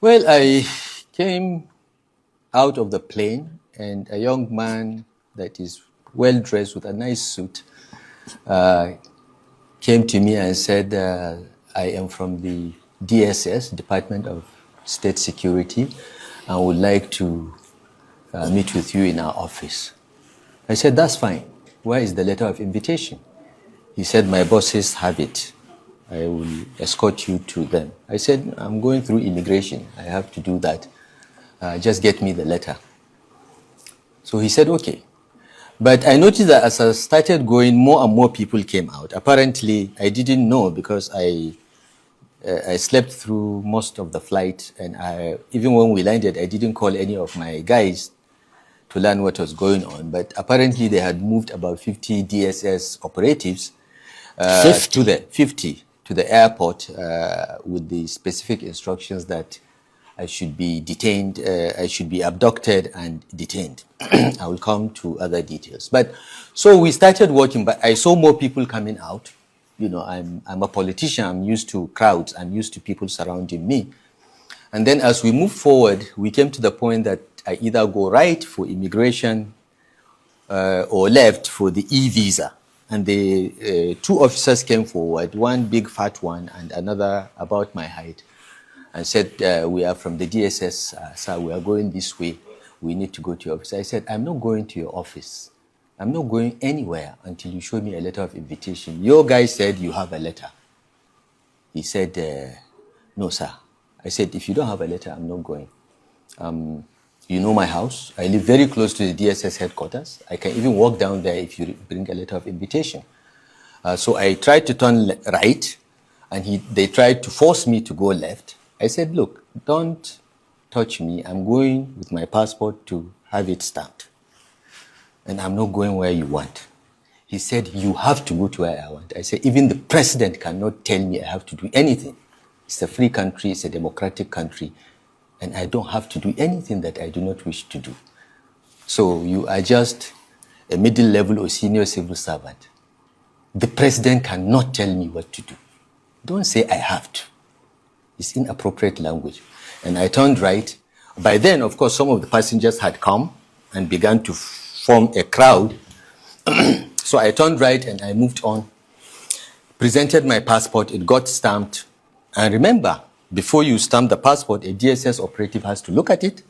Well, I came out of the plane, and a young man that is well dressed with a nice suit came to me and said, I am from the DSS, Department of State Security, and would like to meet with you in our office. I said, that's fine. Where is the letter of invitation? He said, my bosses have it. I will escort you to them. I said, I'm going through immigration. I have to do that. Just get me the letter. So he said, okay. But I noticed that as I started going, more and more people came out. Apparently, I didn't know because I slept through most of the flight, and even when we landed, I didn't call any of my guys to learn what was going on. But apparently, they had moved about 50 DSS operatives 50 to the airport with the specific instructions that I should be detained, I should be abducted and detained. I will come to other details. But so we started working, but I saw more people coming out. You know, I'm a politician. I'm used to crowds. I'm used to people surrounding me. And then as we moved forward, we came to the point that I either go right for immigration or left for the e-visa. And the two officers came forward, one big fat one and another about my height, and said, we are from the DSS, sir, we are going this way. We need to go to your office. I said, I'm not going to your office. I'm not going anywhere until you show me a letter of invitation. Your guy said you have a letter. He said, no, sir. I said, if you don't have a letter, I'm not going. You know my house. I live very close to the DSS headquarters. I can even walk down there if you bring a letter of invitation. So I tried to turn right, and they tried to force me to go left. I said, look, don't touch me. I'm going with my passport to have it stamped. And I'm not going where you want. He said, you have to go to where I want. I said, even the president cannot tell me I have to do anything. It's a free country. It's a democratic country. And I don't have to do anything that I do not wish to do. So you are just a middle level or senior civil servant. The president cannot tell me what to do. Don't say I have to. It's inappropriate language. And I turned right. By then, of course, some of the passengers had come and began to form a crowd. So I turned right and I moved on, presented my passport, it got stamped. And remember, before you stamp the passport, a DSS operative has to look at it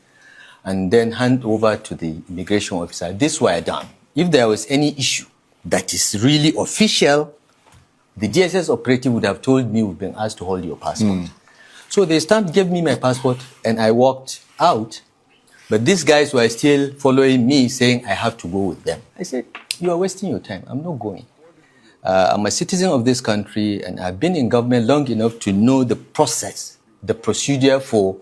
and then hand over to the immigration officer. This were done. If there was any issue that is really official, the DSS operative would have told me we've been asked to hold your passport. So they stamped, gave me my passport, and I walked out. But these guys were still following me, saying I have to go with them. I said, you are wasting your time. I'm not going. I'm a citizen of this country, and I've been in government long enough to know the process, the procedure for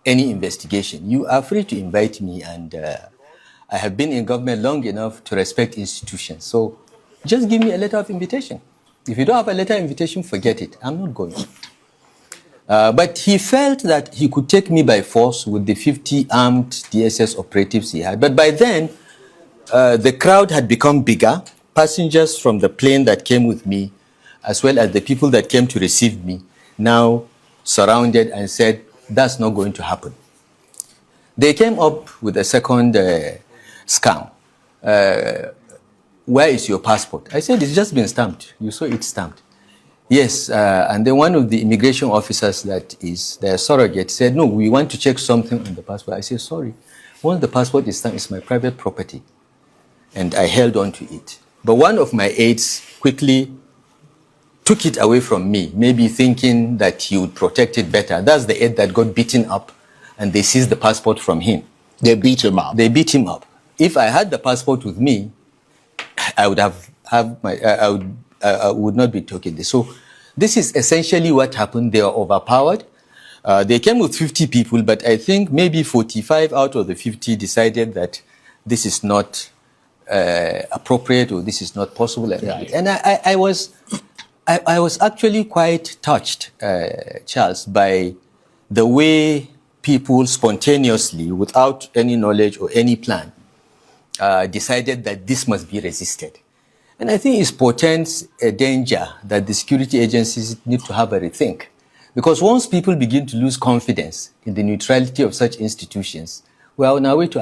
any investigation. You are free to invite me, and I have been in government long enough to respect institutions. So just give me a letter of invitation. If you don't have a letter of invitation, forget it. I'm not going. But he felt that he could take me by force with the 50 armed DSS operatives he had. But by then, the crowd had become bigger. Passengers from the plane that came with me, as well as the people that came to receive me, now surrounded and said, that's not going to happen. They came up with a second scam. Where is your passport? I said, it's just been stamped. You saw it stamped. Yes, and then one of the immigration officers that is their surrogate said, no, we want to check something on the passport. I said, sorry, once the passport is stamped, it's my private property. And I held on to it. But one of my aides quickly took it away from me, maybe thinking that he would protect it better. That's the aide that got beaten up, and they seized the passport from him. They beat him up? They beat him up. If I had the passport with me, I would I would not be talking this. So this is essentially what happened. They were overpowered. They came with 50 people, but I think maybe 45 out of the 50 decided that this is not appropriate or this is not possible. Right. And I was actually quite touched, Charles, by the way people spontaneously, without any knowledge or any plan, decided that this must be resisted. And I think it portends a danger that the security agencies need to have a rethink. Because once people begin to lose confidence in the neutrality of such institutions, we are on our way to